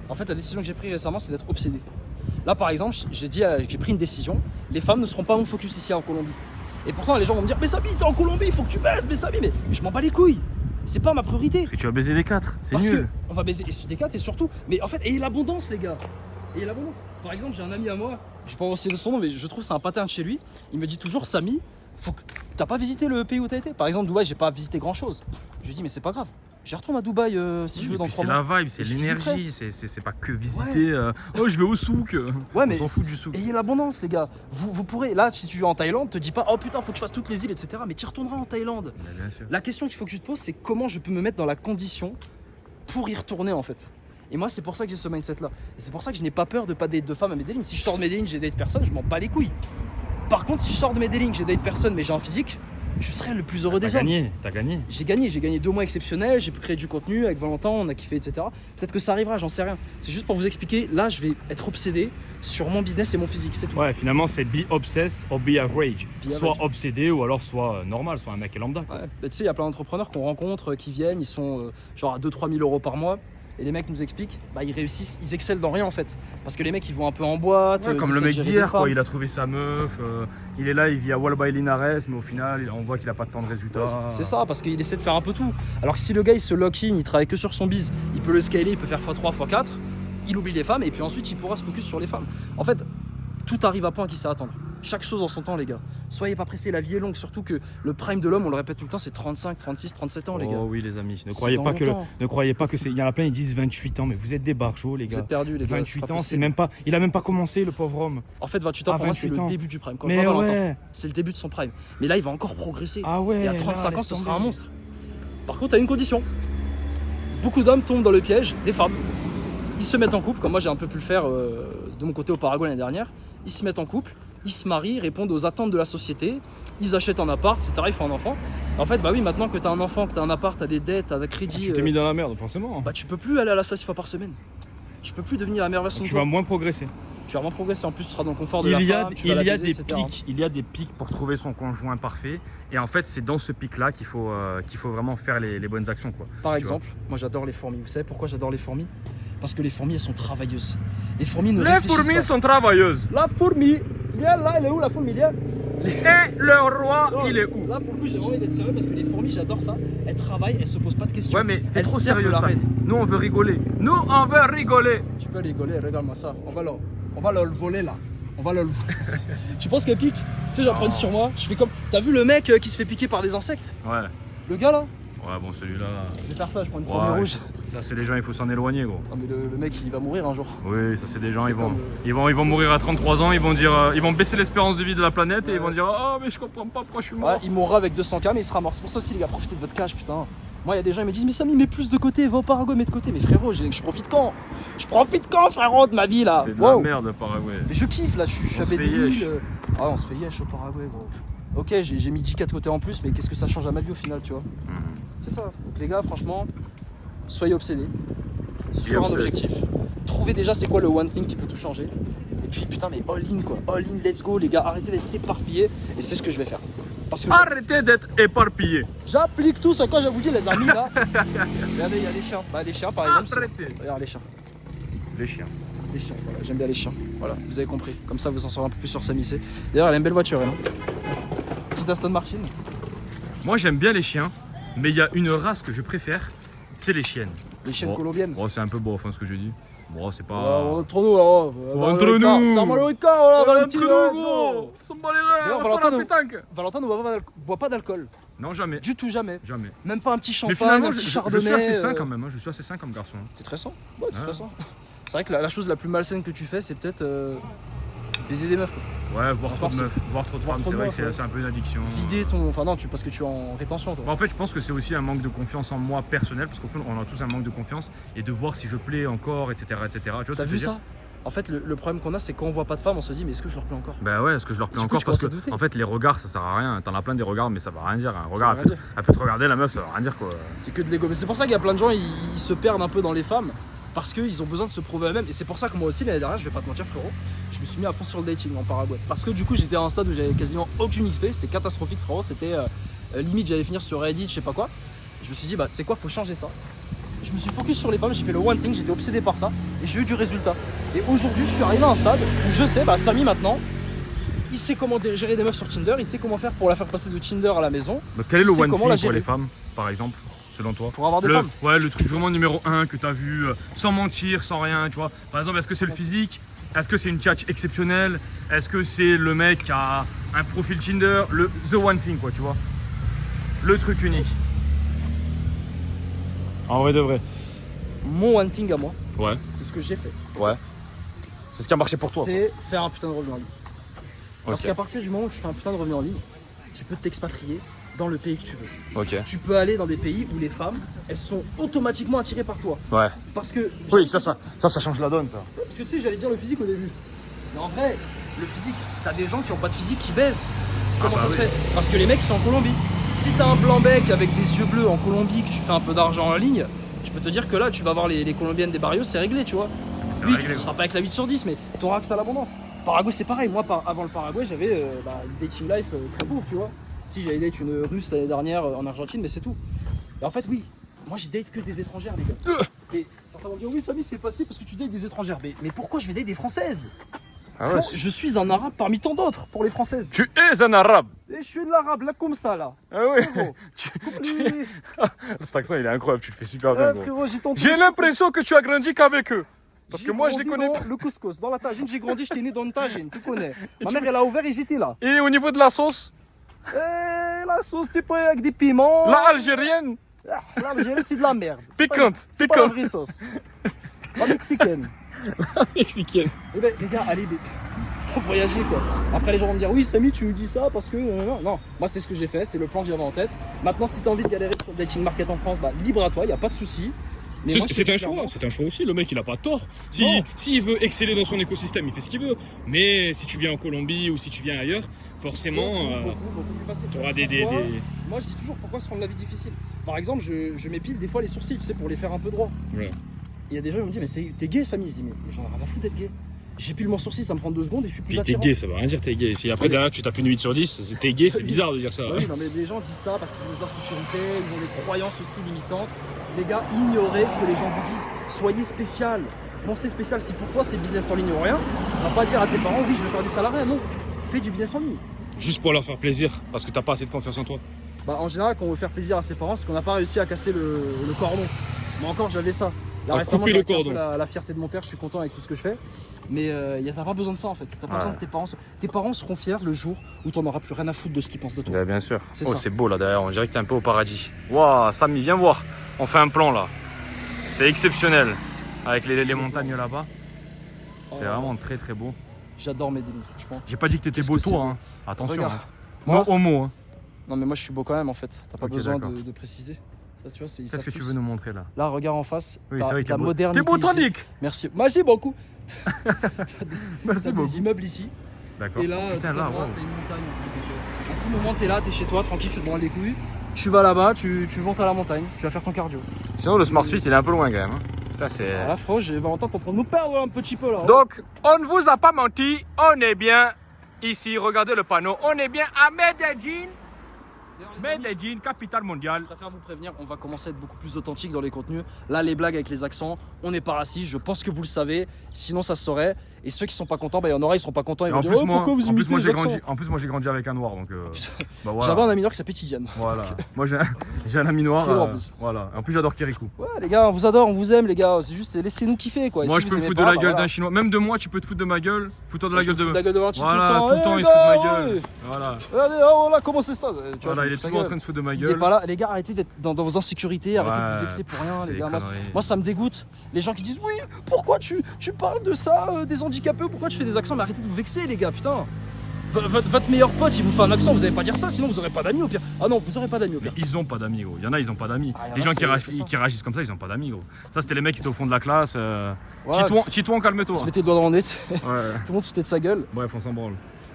B: En fait, la décision que j'ai prise récemment, c'est d'être obsédé. Là, par exemple, j'ai pris une décision, les femmes ne seront pas mon focus ici en Colombie. Et pourtant, les gens vont me dire, mais Samy, t'es en Colombie, il faut que tu baises, mais Samy, mais je m'en bats les couilles. C'est pas ma priorité.
A: Et tu vas baiser les 4, c'est
B: Parce
A: nul.
B: que on va baiser des 4 et surtout, mais en fait, ayez l'abondance, les gars. Ayez l'abondance. Par exemple, j'ai un ami à moi, je peux pas mentionner son nom, mais je trouve que c'est un pattern chez lui. Il me dit toujours, Samy, t'as pas visité le pays où t'as été? Par exemple, Dubaï, j'ai pas visité grand chose. Je lui dis, mais c'est pas grave. J'y retourne à Dubaï si je veux
A: Et
B: dans
A: puis
B: 3
A: c'est
B: mois.
A: la vibe, c'est
B: Et je
A: l'énergie, c'est pas que visiter. Oh, je vais au souk.
B: Ouais,
A: On
B: mais
A: s'en fout du souk.
B: ayez l'abondance, les gars. Vous pourrez, là, si tu es en Thaïlande, te dis pas, oh putain, faut que je fasse toutes les îles, etc. Mais tu retourneras en Thaïlande.
A: Bah, bien sûr.
B: La question qu'il faut que tu te poses, c'est comment je peux me mettre dans la condition pour y retourner, en fait. Et moi, c'est pour ça que j'ai ce mindset-là. Et c'est pour ça que je n'ai pas peur de pas date de femmes à Medellin. Si je sors de Medellin, j'ai date personne, je m'en bats les couilles. Par contre, si je sors de Medellin, j'ai date personne, mais j'ai un physique, je serai le plus heureux des hommes.
A: T'as gagné.
B: J'ai gagné 2 mois exceptionnels, j'ai pu créer du contenu avec Valentin, on a kiffé, etc. Peut-être que ça arrivera, j'en sais rien. C'est juste pour vous expliquer, là je vais être obsédé sur mon business et mon physique, c'est tout.
C: Ouais, finalement, c'est be obsessed or be average.
B: Be
C: Soit
B: average.
C: obsédé ou alors soit normal, soit un mec lambda. quoi.
B: Ouais. Bah, tu sais, il y a plein d'entrepreneurs qu'on rencontre qui viennent, ils sont genre à 2-3 000 euros par mois. Et les mecs nous expliquent, bah ils réussissent, ils excellent dans rien en fait. Parce que les mecs ils vont un peu en boîte.
A: Ouais,
B: ils
A: comme le
B: essaient de
A: mec
B: gérer
A: d'hier,
B: des
A: quoi.
B: femmes.
A: Il a trouvé sa meuf, il est là, il vit à Walba et Linares, mais au final, on voit qu'il a pas tant de résultats.
B: C'est ça, parce qu'il essaie de faire un peu tout. Alors que si le gars il se lock-in, il travaille que sur son biz, il peut le scaler, il peut faire x3, x4, il oublie les femmes et puis ensuite il pourra se focus sur les femmes. En fait, tout arrive à point qu'il sait attendre. Chaque chose en son temps, les gars. Soyez pas pressés, la vie est longue, surtout que le prime de l'homme, on le répète tout le temps, c'est 35, 36, 37 ans, les gars.
A: Oh oui, les amis.
C: Ne
B: C'est
C: croyez
B: dans
C: pas que
B: longtemps.
C: ne croyez pas que c'est. Il y en a plein, ils disent 28 ans, mais vous êtes des barjots, les
B: Vous
C: gars.
B: êtes perdus, les gars.
C: 28
B: c'est pas
C: ans, c'est
B: possible.
C: même pas. Il a même pas commencé, le pauvre homme.
B: En fait, 28 ans,
C: Ah,
B: pour moi, c'est
C: 28
B: le
C: ans.
B: début du prime. Quand
C: Mais
B: je vois Valentin,
C: ouais.
B: c'est le début de son prime. Mais là, il va encore progresser.
C: Ah ouais.
B: Et à
C: là,
B: 35 ans,
C: laisse
B: ce sera un
C: tomber.
B: monstre. Par contre, à une condition. Beaucoup d'hommes tombent dans le piège des femmes. Ils se mettent en couple, comme moi j'ai un peu pu le faire de mon côté au Paraguay l'année dernière. Ils se mettent en couple, ils se marient, répondent aux attentes de la société, ils achètent un appart, etc. Ils font un enfant. En fait, bah oui, maintenant que t'as un enfant, que t'as un appart, t'as des dettes, t'as des crédits,
C: Tu t'es mis dans la merde, forcément.
B: bah tu peux plus aller à la salle 6 fois par semaine. Tu peux plus devenir la meilleure version de
C: Tu
B: toi.
C: vas moins progresser.
B: Tu vas vraiment progresser. En plus, tu seras dans le confort de
A: Il
B: la
A: y a,
B: femme, tu vas la
A: il y a
B: baiser,
A: des
B: etc.
A: pics, il y a des pics pour trouver son conjoint parfait. Et en fait, c'est dans ce pic-là qu'il faut vraiment faire les bonnes actions, quoi.
B: Par
A: Tu
B: exemple, moi j'adore les fourmis. Vous savez pourquoi j'adore les fourmis? Parce que les fourmis, elles sont travailleuses. Les fourmis ne
A: Les
B: réfléchissent
A: fourmis
B: pas.
A: sont travailleuses.
B: La fourmi, viens là, elle est où la fourmi? Viens.
A: Et le roi, il est où?
B: Là, pour le coup, j'ai envie d'être sérieux parce que les fourmis, j'adore ça. Elles travaillent, elles se posent pas de questions.
A: Ouais, mais t'es
B: Elles
A: trop
B: servent
A: sérieux,
B: la
A: ça.
B: reine.
A: Nous, on veut rigoler. Nous, on veut rigoler.
B: Tu peux rigoler, regarde-moi ça. On va le voler là. On va le. Tu penses qu'elle pique? Tu sais, j'en prends une sur moi. Je fais comme. T'as vu le mec qui se fait piquer par des insectes?
A: Ouais.
B: Le gars là,
C: Ouais, bon, celui-là.
B: Je vais faire ça, je prends une
C: Ouais,
B: fourmi rouge.
C: Ça, c'est les gens, il faut s'en éloigner, gros.
B: Non, mais le mec, il va mourir un jour.
C: Oui, ça, c'est des gens,
B: C'est
C: ils vont,
B: comme,
C: ils vont mourir à 33 ans, ils vont dire, ils vont baisser l'espérance de vie de la planète et ils vont dire, ah, mais je comprends pas pourquoi je suis mort.
B: Ouais, il mourra avec 200K, mais il sera mort. C'est pour ça aussi, les gars, profitez de votre cash, putain. Moi, il y a des gens, ils me disent, mais Samy, mets plus de côté, va au Paraguay, mets de côté. Mais frérot, je profite quand? Je profite quand, frérot, de ma vie, là?
C: C'est de
B: Wow.
C: la merde, le Paraguay.
B: Mais je kiffe, là, je suis
C: On
B: à
C: se fait
B: Medellin.
C: yesh.
B: Ah, on se fait yesh au Paraguay, gros. Ok, j'ai mis 10K de côté en plus, mais qu'est-ce que ça change à ma vie au final, tu vois? C'est ça. Donc, les gars, franchement, soyez obsédés sur un
C: obsessed.
B: objectif. Trouvez déjà c'est quoi le one thing qui peut tout changer. Et puis, putain, mais all in, quoi. All in, let's go, les gars. Arrêtez d'être éparpillés. Et c'est ce que je vais faire. Parce que
C: Arrêtez d'être éparpillé.
B: j'applique tout ce que je vous dis, les amis, là. Regardez, il y a les chiens. Bah, les chiens, par exemple.
C: Arrêtez.
B: Regarde les chiens.
C: Les chiens.
B: Les chiens, voilà, j'aime bien les chiens. Voilà, vous avez compris. Comme ça, vous en saurez un peu plus sur Samy C. D'ailleurs, elle a une belle voiture, elle. Petite Aston Martin.
C: Moi, j'aime bien les chiens, mais il y a une race que je préfère, c'est les chiennes.
B: Les chiennes
C: Bon.
B: colombiennes.
C: Bon, c'est un peu beau, enfin, ce que je dis. Bon, c'est pas.
B: Entre nous, là.
C: Entre nous.
B: C'est un Malorica, voilà.
C: Entre nous, gros. On s'en bat les reins,
B: D'ailleurs,
C: on va faire la pétanque.
B: Valentin ne boit pas d'alcool.
C: Non, jamais.
B: Du tout, jamais.
C: Jamais.
B: Même pas un petit
C: Mais
B: champagne,
C: finalement,
B: un
C: je
B: petit
C: suis
B: chardonnay.
C: assez sain quand même. Hein. Je suis assez sain comme garçon.
B: T'es très sain. Ouais, t'es
C: Ouais.
B: très sain. C'est vrai que la chose la plus malsaine que tu fais, c'est peut-être baiser des meufs. Quoi.
C: Ouais, voir trop de
B: force.
C: meufs, voir trop de
B: Voir
C: femmes,
B: trop
C: c'est
B: de
C: vrai
B: meufs,
C: que
B: ouais.
C: c'est un peu une addiction.
B: Vider ton. Enfin, non, parce que tu es en rétention, toi.
C: Bah, en fait, je pense que c'est aussi un manque de confiance en moi personnel, parce qu'au fond, on a tous un manque de confiance, et de voir si je plais encore, etc. etc. Tu vois ce
B: T'as
C: que je
B: vu
C: veux dire?
B: ça? En fait, le problème qu'on a, c'est quand on voit pas de femmes, on se dit, mais est-ce que je leur plais encore?
C: Bah ouais, est-ce que je leur plais
B: Du coup,
C: encore
B: tu
C: parce
B: commences à
C: que
B: douter.
C: en fait les regards ça sert à rien. T'en as plein des regards mais ça va rien dire. Un
B: Ça
C: regard
B: veut
C: elle
B: rien
C: peut, elle peut te regarder, la meuf ça va rien dire quoi.
B: C'est que de l'ego. Mais c'est pour ça qu'il y a plein de gens, ils se perdent un peu dans les femmes. Parce qu'ils ont besoin de se prouver à eux-mêmes. Et c'est pour ça que moi aussi, l'année dernière, je vais pas te mentir, frérot, je me suis mis à fond sur le dating en Paraguay. Parce que du coup, j'étais à un stade où j'avais quasiment aucune XP. C'était catastrophique, frérot. C'était limite, j'allais finir sur Reddit, je sais pas quoi. Je me suis dit, bah, tu sais quoi, faut changer ça. Je me suis focus sur les femmes, j'ai fait le one thing, j'étais obsédé par ça. Et j'ai eu du résultat. Et aujourd'hui, je suis arrivé à un stade où je sais, bah, Samy maintenant, il sait comment gérer des meufs sur Tinder, il sait comment faire pour la faire passer de Tinder à la maison.
C: Mais quel est le
B: C'est
C: one
B: comment
C: thing
B: la
C: pour
B: gérer
C: les femmes par exemple selon toi?
B: Pour avoir des
C: le,
B: femmes.
C: Ouais, le truc vraiment numéro 1 que t'as vu sans mentir, sans rien, tu vois. Par exemple, est-ce que c'est le physique? Est-ce que c'est une tchatch exceptionnelle? Est-ce que c'est le mec qui a un profil Tinder? The one thing quoi, tu vois. Le truc unique. En vrai de vrai.
B: Mon one thing à moi,
C: Ouais.
B: c'est ce que j'ai fait.
C: Ouais. C'est ce qui a marché pour toi.
B: C'est faire un putain de revenu en ligne. Parce
C: Ok.
B: qu'à partir du moment où tu fais un putain de revenu en ligne, tu peux t'expatrier dans le pays que tu veux.
C: Ok.
B: Tu peux aller dans des pays où les femmes, elles sont automatiquement attirées par toi.
C: Ouais.
B: Parce que,
C: Oui, ça change la donne ça.
B: parce que tu sais, j'allais dire le physique au début. Mais en vrai, le physique, t'as des gens qui ont pas de physique qui baisent. Comment
C: bah
B: ça se
C: oui.
B: fait? Parce que les mecs ils sont en Colombie. Si t'as un blanc bec avec des yeux bleus en Colombie, que tu fais un peu d'argent en ligne, je peux te dire que là, tu vas voir les Colombiennes des barrios, c'est réglé, tu vois.
C: C'est
B: Oui,
C: réglé,
B: tu ne seras pas avec la 8 sur 10, mais tu auras accès à l'abondance. Paraguay, c'est pareil. Moi, avant le Paraguay, j'avais une dating life très pauvre, tu vois. Si j'avais date une russe l'année dernière en Argentine, mais c'est tout. Et en fait, oui, moi, je date que des étrangères, les gars. Et certains vont dire, oui, Samy, c'est facile parce que tu dates des étrangères. Mais pourquoi je vais date des françaises?
C: Ah
B: Moi, je suis un arabe parmi tant d'autres pour les françaises.
C: Tu es un arabe.
B: Et je suis de l'arabe, là, comme ça, là.
C: Ah oui.
B: Frérot,
C: tu... Cet accent il est incroyable, tu le fais super bien. gros.
B: frérot, j'ai tenté.
C: J'ai l'impression que tu as grandi qu'avec eux. Parce que
B: J'ai
C: moi je les
B: grandi
C: connais
B: dans
C: pas.
B: le couscous, dans la tagine, j'ai grandi, j'étais né dans une tagine, tu connais. Ma mère, elle a ouvert et j'étais là.
C: Et au niveau de la sauce,
B: La sauce, tu peux avec des piments.
C: la algérienne,
B: Ah, l'Algérie, c'est de la merde. C'est
C: piquante,
B: C'est pas la
C: piquante.
B: vraie sauce. La mexicaine.
C: Mexicaine.
B: Eh ben, les gars, allez, faut voyager quoi. Après, les gens vont me dire, oui, Samy, tu nous dis ça parce que. Non, moi, c'est ce que j'ai fait, c'est le plan que j'avais en tête. Maintenant, si t'as envie de galérer sur le dating market en France, bah, libre à toi, y a pas de souci. Mais moi, je te
C: C'est
B: dis
C: un
B: clairement-
C: choix, c'est un choix aussi. Le mec il a pas tort.
B: Non.
C: S'il veut exceller dans son écosystème, il fait ce qu'il veut. Mais si tu viens en Colombie ou si tu viens ailleurs, forcément,
B: Beaucoup plus facile.
C: tu auras des.
B: Pourquoi Moi, je dis toujours pourquoi se rendre la vie difficile. Par exemple, je m'épile des fois les sourcils, tu sais, pour les faire un peu droits.
C: Ouais.
B: Et il y a des gens qui me disent, mais t'es gay, Samy? Je dis, mais j'en ai rien à foutre d'être gay. J'épile mon sourcil, ça me prend 2 secondes et je suis plus
C: Puis t'es
B: attirant.
C: gay, ça veut rien dire t'es gay. Si après derrière tu tapes une 8 sur 10, t'es gay, c'est bizarre de dire ça.
B: Bah oui, non, mais les gens disent ça parce qu'ils ont des insécurités, ils ont des croyances aussi limitantes. Les gars, ignorez ce que les gens vous disent. Soyez spécial. Pensez spécial. Si pour toi c'est business en ligne ou rien, on va pas dire à tes parents, oui, je veux faire du salariat. Non, fais du business en ligne.
C: Juste pour leur faire plaisir, parce que t'as pas assez de confiance en toi.
B: Bah, en général, quand on veut faire plaisir à ses parents, c'est qu'on n'a pas réussi à casser le cordon. Moi encore, j'avais ça. Là,
C: À
B: récemment,
C: couper
B: j'ai
C: le
B: acquis un peu
C: cordon.
B: la fierté de mon père, je suis content avec tout ce que je fais. Mais t'as pas besoin de ça en fait. T'as pas besoin que tes parents seront fiers le jour où t'en auras plus rien à foutre de ce qu'ils pensent de toi.
C: Ouais, bien sûr.
B: C'est
C: Oh,
B: ça.
C: c'est beau là derrière, on dirait que t'es un peu au paradis. Waouh, Samy, viens voir. On fait un plan là. C'est exceptionnel. Avec les montagnes là-bas. C'est
B: Oh.
C: vraiment très très beau.
B: J'adore mes délires, franchement.
C: J'ai pas dit que t'étais
B: Qu'est-ce
C: beau
B: que c'est
C: toi,
B: beau.
C: hein. Attention.
B: Regarde.
C: Hein.
B: Moi
C: Moi, homo. Hein.
B: Non mais moi je suis beau quand même en fait. T'as pas
C: Ok,
B: besoin
C: d'accord.
B: de préciser. Ça tu vois, c'est
C: Qu'est-ce que tu veux nous montrer là?
B: Là, regarde en face.
C: Oui,
B: t'as
C: c'est vrai que
B: la
C: t'es beau.
B: modernité.
C: T'es beau,
B: ici.
C: Tonic.
B: Merci beaucoup.
C: Merci
B: T'as
C: beaucoup.
B: des immeubles ici.
C: D'accord.
B: Et là,
C: Putain,
B: tout à
C: là,
B: droite,
C: wow.
B: t'as une montagne. Donc, à tout moment, t'es là, t'es chez toi, tranquille, tu te branles les couilles. Tu vas là-bas, tu montes à la montagne, tu vas faire ton cardio.
C: Sinon, le Smart Fit, il est un peu loin quand même. Hein. Ça, c'est.
B: Là, frérot, j'ai Valentin, t'es en train de nous perdre un petit peu là.
C: Donc, on ne vous a pas menti, on est bien ici, regardez le panneau, on est bien à Medellín. Medellín, capitale
B: Je
C: mondiale.
B: préfère vous prévenir, on va commencer à être beaucoup plus authentique dans les contenus. Là, les blagues avec les accents, on n'est pas raciste, je pense que vous le savez. Sinon, ça se saurait. Et ceux qui sont pas contents, bah, il y en aura, ils seront pas contents. Ils vont
C: En
B: dire,
C: plus,
B: oh,
C: moi,
B: pourquoi vous imitez les accents
C: moi j'ai grandi avec un noir, donc bah, voilà.
B: J'avais un ami noir qui s'appelait Tidiane.
C: Voilà. Moi j'ai un ami noir.
B: C'est drôle, en plus.
C: Voilà. En plus j'adore Kirikou.
B: Ouais, les gars, on vous adore, on vous aime, les gars. C'est juste, laissez-nous kiffer, quoi. Et
C: Moi
B: si
C: je
B: vous
C: peux me
B: aimez
C: foutre de
B: pas,
C: la
B: bah,
C: gueule
B: voilà.
C: d'un chinois. Même de moi tu peux te foutre de ma gueule. Fous-toi de la
B: Je
C: gueule
B: me fous
C: de.
B: de la gueule de Valentin
C: Voilà,
B: tout
C: tout
B: le
C: le
B: temps.
C: temps
B: Eh,
C: il se fout de ma
B: gars,
C: gueule.
B: ouais.
C: Voilà.
B: Allez, oh là, comment c'est ça? Tu vois,
C: Voilà,
B: je
C: il
B: me
C: est
B: fous de
C: toujours en
B: la
C: train de se foutre de ma
B: gueule. Il est
C: gueule.
B: pas là, les gars, arrêtez d'être dans vos insécurités, arrêtez de
C: Ouais,
B: vous vexer pour rien,
C: c'est
B: les gars.
C: des conneries.
B: Moi, ça me dégoûte. Les gens qui disent, oui, pourquoi tu parles de ça, des handicapés, ou pourquoi tu fais des accents? Mais arrêtez de vous vexer, les gars, putain. Votre meilleur pote, il vous fait un accent, vous allez pas dire ça, sinon vous aurez pas d'amis au pire. Ah non, vous aurez pas d'amis au
C: Mais
B: pire.
C: ils ont pas d'amis, gros. Il y en a, ils ont pas d'amis.
B: Ah, il y en
C: Les
B: a,
C: gens
B: c'est ça.
C: qui réagissent comme ça, ils ont pas d'amis, gros. Ça, c'était les mecs qui étaient au fond de la classe.
B: Ouais.
C: Titouan, calme-toi.
B: Il se mettait le doigt dans le nez, tout
C: Ouais.
B: le monde se foutait de sa gueule.
C: Bref, on s'en branle.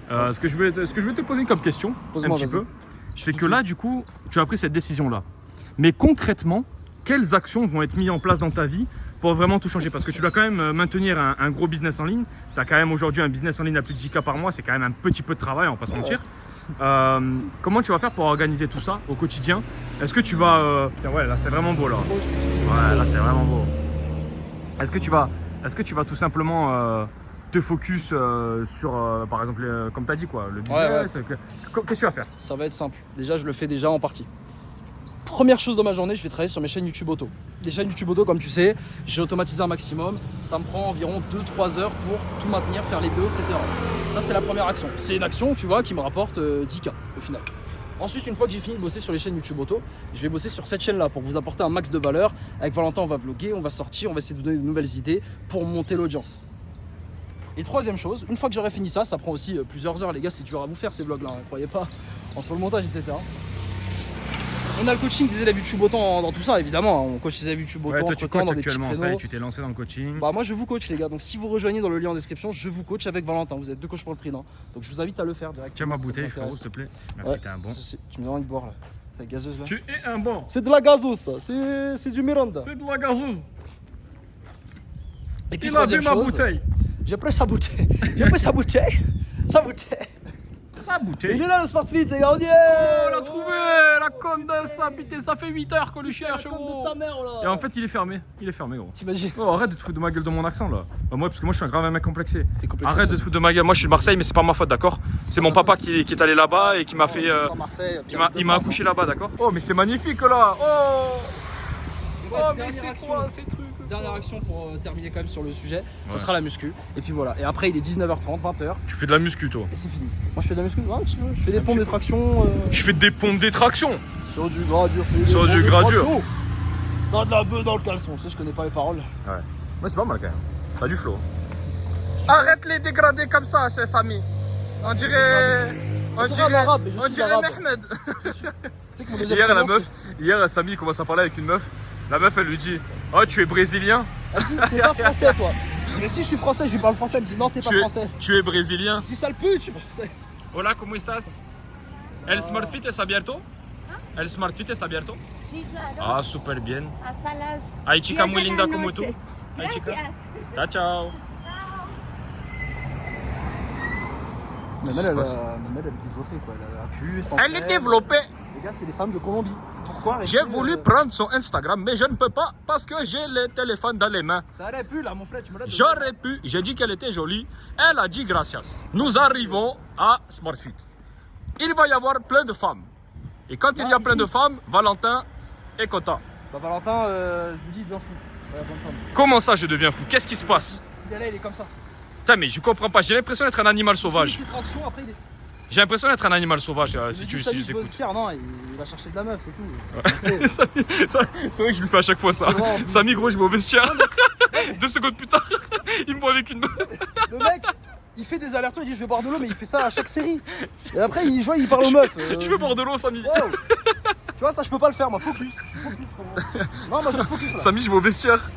C: Ce que je voulais te poser comme question, un
B: Pose-moi,
C: petit
B: vas-y.
C: peu, c'est que là, du coup, tu as pris cette décision-là. Mais concrètement, quelles actions vont être mises en place dans ta vie pour vraiment tout changer? Parce que tu dois quand même maintenir un gros business en ligne. Tu as quand même aujourd'hui un business en ligne à plus de 10K par mois. C'est quand même un petit peu de travail, on va pas se mentir. Comment tu vas faire pour organiser tout ça au quotidien? Est-ce que tu vas... Putain, ouais, là, c'est vraiment beau, là.
B: C'est bon, je peux finir.
C: Ouais, là, c'est vraiment beau. Est-ce que tu vas tout simplement te focus sur, par exemple, comme tu as dit, quoi, le business? Qu'est-ce que tu vas faire?
B: Ça va être simple. Déjà, je le fais déjà en partie. Première chose dans ma journée, je vais travailler sur mes chaînes YouTube Auto. Les chaînes YouTube Auto, comme tu sais, j'ai automatisé un maximum. Ça me prend environ 2-3 heures pour tout maintenir, faire les vidéos, etc. Ça, c'est la première action. C'est une action, tu vois, qui me rapporte 10K au final. Ensuite, une fois que j'ai fini de bosser sur les chaînes YouTube Auto, je vais bosser sur cette chaîne-là pour vous apporter un max de valeur. Avec Valentin, on va vlogger, on va sortir, on va essayer de vous donner de nouvelles idées pour monter l'audience. Et troisième chose, une fois que j'aurai fini ça, ça prend aussi plusieurs heures, les gars, c'est dur à vous faire ces vlogs-là, hein, croyez pas, entre le montage, etc. On a le coaching des élèves YouTube autant dans tout ça, évidemment. On coach les élèves YouTube autant
C: Ouais, toi, tu
B: entre-temps
C: coaches
B: dans des petits
C: actuellement, ça y est,
B: créneaux.
C: tu t'es lancé dans le coaching.
B: Bah moi je vous coach les gars, donc si vous rejoignez dans le lien en description, je vous coach avec Valentin, vous êtes deux coachs pour le prix d'un. Donc je vous invite à le faire directement.
C: Tiens ma
B: si ça
C: bouteille,
B: vous
C: frérot,
B: intéresse.
C: s'il te plaît. Merci,
B: Ouais.
C: t'es un bon.
B: Tu me donnes envie de boire là. C'est la gazeuse là.
C: Tu es un bon.
B: C'est de la gazeuse ça, c'est du Miranda.
C: C'est de la gazeuse.
B: Et puis
C: Il a bu
B: troisième
C: ma
B: chose,
C: bouteille.
B: j'ai pris sa bouteille. J'ai pris sa bouteille. Sa bouteille.
C: Sa
B: Il
C: bouteille.
B: est là le Smart Fit les gars, on y est.
C: Oh, on l'a trouvé, la conne de ça, putain, ça fait 8 heures qu'on lui cherche,
B: La conne
C: gros.
B: de ta mère là.
C: Et en fait, il est fermé, gros.
B: T'imagines.
C: Oh, arrête de te foutre de ma gueule de mon accent là. Bah, moi, parce que moi, je suis un grave mec complexé.
B: T'es complexé,
C: Arrête
B: ça.
C: de te foutre de ma gueule. Moi, je suis de Marseille, mais c'est pas ma faute, d'accord? C'est mon papa qui est allé là-bas et qui m'a fait.
B: À Marseille,
C: Il m'a accouché là-bas, d'accord? Oh, mais c'est magnifique là. Oh,
B: Bref,
C: oh, mais
B: dernière
C: c'est
B: action.
C: quoi ces trucs?
B: Dernière action pour terminer quand même sur le sujet, ça
C: Ouais.
B: sera la muscu. Et puis voilà. Et après il est 19h30, 20h
C: Tu fais de la muscu, toi?
B: et c'est fini. Moi je fais de la muscu, ouais, un petit peu. Je fais des
C: Un
B: pompes,
C: petit
B: des
C: peu.
B: tractions.
C: Je fais des pompes des tractions.
B: Sur du gras dur.
C: Sur du gras dur.
B: Dans de la bœuf dans le caleçon. Tu sais, je connais pas les paroles.
C: Ouais. Mais c'est pas mal quand même. T'as du flow. Arrête les dégradés comme ça, chez Samy. On dirait.
B: On dirait un arabe, mais je
C: on
B: suis
C: dirait
B: arabe.
C: Mehmed.
B: Tu sais que mon deuxième
C: Hier, la
B: prénom,
C: meuf, hier, Samy commence à parler avec une meuf. La meuf, elle lui dit: oh, tu es brésilien?
B: Elle dit, t'es pas français toi. Je dis, mais si je suis français, je lui parle français. Elle me dit, non, t'es pas français.
C: Tu es brésilien?
B: Je dis, sale pute, je suis français.
C: Hola, ¿cómo estás? ¿El Smart Fit es abierto? ¿El Smart Fit es abierto?
D: Sí, claro.
C: Ah, super bien.
D: Hasta las
C: Hay chica
D: 10
C: muy
D: de
C: linda
D: la
C: como
D: noche.
C: tú. Hay chica.
D: Gracias.
C: Ciao, ciao.
B: Mais
C: Qu'est-ce
B: elle,
C: qui se
B: elle est développée quoi. Elle a un cul, elle
C: Elle est développée.
B: Les gars, c'est les femmes de Colombie. Pourquoi
C: J'ai
B: rester,
C: voulu prendre son Instagram, mais je ne peux pas parce que j'ai le téléphone dans les mains.
B: T'aurais pu là, mon frère, tu me l'as donné.
C: J'aurais pu, j'ai dit qu'elle était jolie, elle a dit gracias. Nous arrivons à SmartFit. Il va y avoir plein de femmes. Et quand il y a plein de femmes, Valentin est content.
B: Bah Valentin, je lui dis, il devient fou.
A: Comment ça, je deviens fou? Qu'est-ce qui se passe?
B: Il est là, il est comme ça.
A: Putain, mais je comprends pas. J'ai l'impression d'être un animal
B: Il
A: sauvage.
B: fait traction, après il est.
A: J'ai l'impression d'être un animal sauvage si
B: Si
A: je
B: je
A: t'écoute.
B: non, il va chercher de la meuf, c'est tout.
A: C'est vrai que je lui fais à chaque fois ça.
B: C'est vrai, en plus.
A: Samy, gros, je vais au vestiaire. 2 secondes plus tard, il me voit avec une meuf.
B: Le mec, il fait des allers-retours, il dit je vais boire de l'eau, mais il fait ça à chaque série. Et après, il joue, il parle aux meufs.
A: Je veux boire de l'eau, Samy.
B: Wow. Tu vois, ça, je peux pas le faire, moi. Focus. Je suis focus, frérot. Non, moi, je suis focus là.
A: Samy, je vais au vestiaire.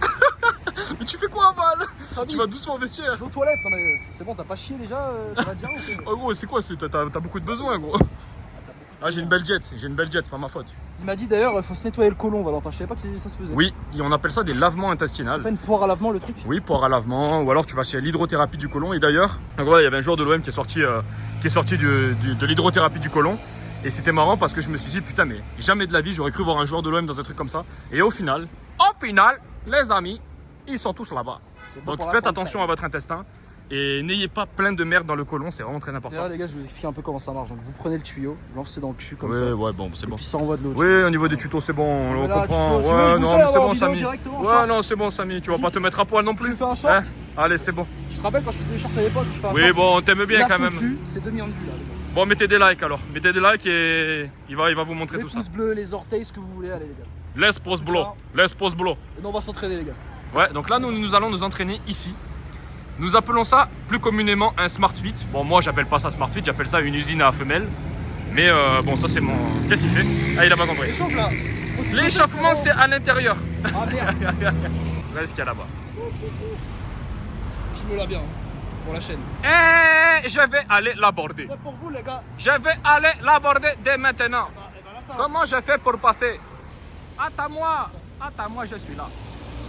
A: Mais tu fais quoi, Val?
B: Samy,
A: Tu vas doucement au vestiaire.
B: je vais aux toilettes. Non, mais c'est bon, t'as pas chié déjà? Tu vas dire ou quoi?
A: Oh, gros, c'est quoi? T'as beaucoup de besoins, gros. Ah, j'ai une belle jet, c'est pas ma faute.
B: Il m'a dit d'ailleurs, il faut se nettoyer le côlon, Valentin. Je savais pas que ça se faisait.
A: Oui, et on appelle ça des lavements
B: C'est
A: intestinaux.
B: pas une poire à lavement le truc?
A: Oui, poire à lavement, ou alors tu vas chez l'hydrothérapie du côlon. Et d'ailleurs, donc voilà, il y avait un joueur de l'OM qui est sorti de l'hydrothérapie du côlon. Et c'était marrant parce que je me suis dit, putain, mais jamais de la vie, j'aurais cru voir un joueur de l'OM dans un truc comme ça. Et au final, les amis, ils sont tous là-bas.
B: C'est bon
A: Donc
B: pour la
A: faites
B: santé.
A: attention à votre intestin. Et n'ayez pas plein de merde dans le côlon, c'est vraiment très important.
B: D'ailleurs, les gars, je vous explique un peu comment ça marche. Donc, vous prenez le tuyau, vous l'enfoncez dans le cul comme
A: Ouais,
B: ça.
A: ouais, bon, c'est
B: Et
A: bon.
B: puis ça envoie de l'eau.
A: Oui, au niveau des tutos, c'est bon, on
B: Voilà,
A: comprend.
B: tuto, si vous voulez, je
A: Ouais,
B: vous
A: non,
B: fais
A: mais
B: en
A: c'est bon,
B: vidéo
A: Samy.
B: directement, en
A: Ouais,
B: short.
A: non, c'est bon, Samy, tu vas pas te mettre à poil non plus.
B: Tu fais un short.
A: Allez, c'est bon.
B: Tu te rappelles quand je faisais des shorts à l'époque? Tu fais un
A: Oui,
B: short.
A: bon, on t'aime bien
B: Là,
A: quand même.
B: foutu, c'est demi-en de vue là. Les gars.
A: Bon, mettez des likes alors. Mettez des likes et il va vous montrer
B: Les
A: tout ça.
B: pouces bleus, les orteils, ce que vous voulez, allez les gars.
A: Laisse pause blow. Laisse pause blow.
B: Et nous on va s'entraîner les gars.
A: Ouais, donc là, nous allons nous entraîner ici. Nous appelons ça plus communément un smart fit. Bon, moi, j'appelle pas ça smart fit, j'appelle ça une usine à femelles. Mais bon, ça, c'est mon. Qu'est-ce qu'il fait? Ah, il a pas compris.
B: Chauffe là.
A: L'échauffement, c'est à l'intérieur.
B: Ah merde.
A: Regardez ce qu'il y a là-bas.
B: Filmez-la bien hein, pour la chaîne.
A: Et je vais aller l'aborder.
B: C'est pour vous les gars.
A: Je vais aller l'aborder dès maintenant.
B: Ah, et ben là ça.
A: Comment je fais pour passer? Attends-moi, je suis là.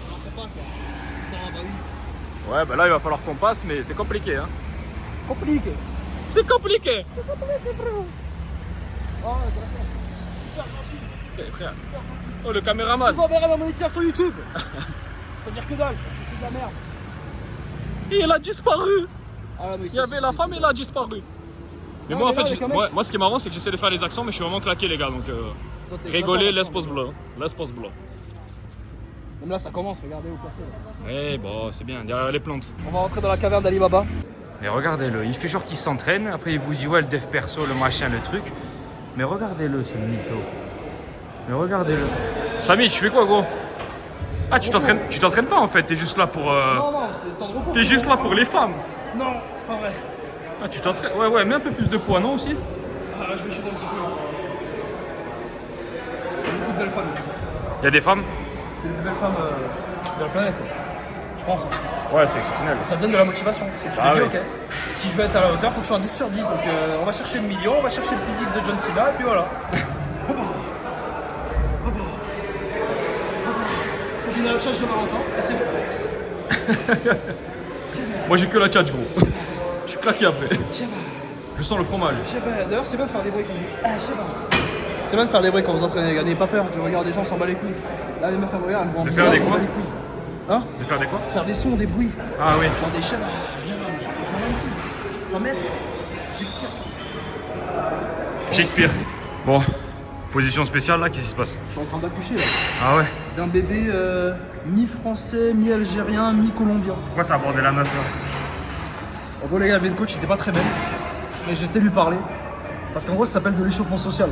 B: Alors qu'on passe là. Putain, bah oui.
A: Ouais, bah là, il va falloir qu'on passe, mais c'est compliqué, hein.
B: Compliqué.
A: C'est compliqué.
B: Oh, de la classe. Super gentil.
A: Eh, frère. Oh, le caméraman.
B: Je vous enverrai ma monétisation YouTube. Ça veut dire que dalle, parce que c'est de la merde.
A: Il a disparu.
B: Ah, mais
A: Il y avait la femme, il a disparu. Mais
B: Non,
A: moi, en
B: mais là,
A: fait,
B: avec un mec.
A: moi, ce qui est marrant, c'est que j'essaie de faire les accents, mais je suis vraiment claqué, les gars. Donc,
B: Toi, t'es
A: rigoler,
B: éclatant,
A: laisse pause
B: l'accent,
A: bleu. Laisse pause bleu.
B: Même là ça commence, regardez au café. Là.
A: Eh, bon, c'est bien, derrière les plantes.
B: On va rentrer dans la caverne d'Ali Baba.
A: Mais regardez-le, il fait genre qu'il s'entraîne, après il vous dit ouais le dev perso, le machin, le truc. Mais regardez-le ce mytho. Mais regardez-le. Samy, tu fais quoi gros? Ah tu t'entraînes pas en fait, t'es juste là pour.
B: Non, non, c'est temps de repos.
A: T'es juste là pour les femmes.
B: Non, c'est pas vrai.
A: Ah tu t'entraînes. Ouais, mets un peu plus de poids, non aussi?
B: Ah, je me suis fait un petit peu. Il y a beaucoup de belles femmes ici.
A: Il y a des femmes?
B: C'est les plus belles femmes de la planète, quoi. Je pense.
A: Ouais, c'est exceptionnel.
B: Et ça te donne de la motivation. Parce que tu te
A: Ah
B: dis,
A: oui.
B: ok, si je veux être à la hauteur, faut que je sois un 10 sur 10. Donc on va chercher le million, on va chercher le physique de John Cena, et puis voilà. Continuer la charge de Valentin, et c'est bon.
A: Moi j'ai que la tchatch gros. Je suis claqué après. Je sens le fromage.
B: D'ailleurs, c'est bien de faire des breaks. C'est bien de faire des breaks quand vous entraînez, les gars. N'ayez pas peur, tu regardes des gens, on s'en bat les couilles. Là, les meufs, elles me regardent, elles me voient en
A: De
B: bizarre,
A: faire des
B: elles me
A: quoi
B: battent les couilles. Hein?
A: De faire des quoi?
B: Faire des sons, des bruits.
A: Ah oui.
B: Genre des chaînes. Ça m'aide. J'expire.
A: J'expire. Bon, position spéciale là, qu'est-ce qui se passe?
B: Je suis en train d'accoucher là.
A: Ah ouais?
B: D'un bébé mi-français, mi-algérien, mi-colombien.
A: Pourquoi t'as abordé la meuf là?
B: En gros, les gars, le coach était pas très belle. Mais j'ai été lui parler. Parce qu'en gros, ça s'appelle de l'échauffement social.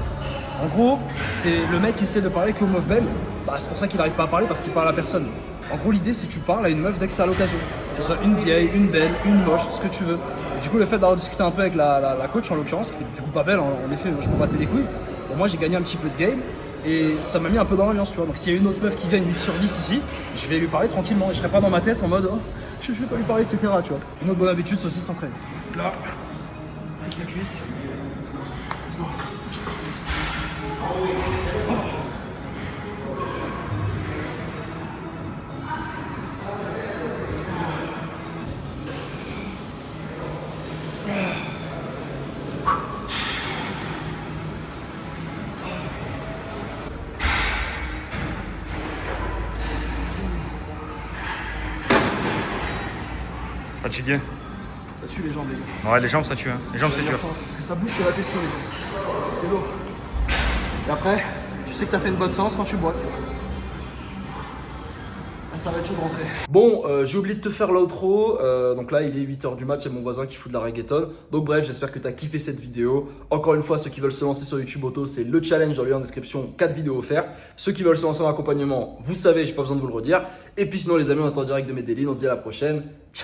B: En gros, c'est le mec qui essaie de parler qu'aux meufs belles. Bah, c'est pour ça qu'il n'arrive pas à parler parce qu'il parle à personne. En gros, l'idée, c'est que tu parles à une meuf dès que tu as l'occasion. Que ce soit une vieille, une belle, une moche, ce que tu veux. Et du coup, le fait d'avoir discuté un peu avec la coach en l'occurrence, qui était du coup pas belle, en effet, je me battais les couilles. Bon, moi, j'ai gagné un petit peu de game. Et ça m'a mis un peu dans l'ambiance, tu vois. Donc, s'il y a une autre meuf qui vient une 8 sur 10 ici, je vais lui parler tranquillement. Et je serai pas dans ma tête en mode, oh, je vais pas lui parler, etc. Tu vois. Une autre bonne habitude, c'est aussi s'entraîner. Là, prise la cuisse.
A: Fatigué?
B: Ça tue les jambes, les gars.
A: Ouais, les jambes ça tue, hein. Les jambes c'est dur.
B: Parce que ça booste la testo, les gars. C'est lourd. Et après, tu sais que t'as fait une bonne séance quand tu bois. Ça va être chaud de rentrer. Bon, j'ai oublié de te faire l'outro. Donc là, il est 8h du mat, il y a mon voisin qui fout de la reggaeton. Donc bref, j'espère que tu as kiffé cette vidéo. Encore une fois, ceux qui veulent se lancer sur YouTube Auto, c'est le challenge dans le lien en description, 4 vidéos offertes. Ceux qui veulent se lancer en accompagnement, vous savez, j'ai pas besoin de vous le redire. Et puis sinon les amis, on attend en direct de mes délits. On se dit à la prochaine. Ciao.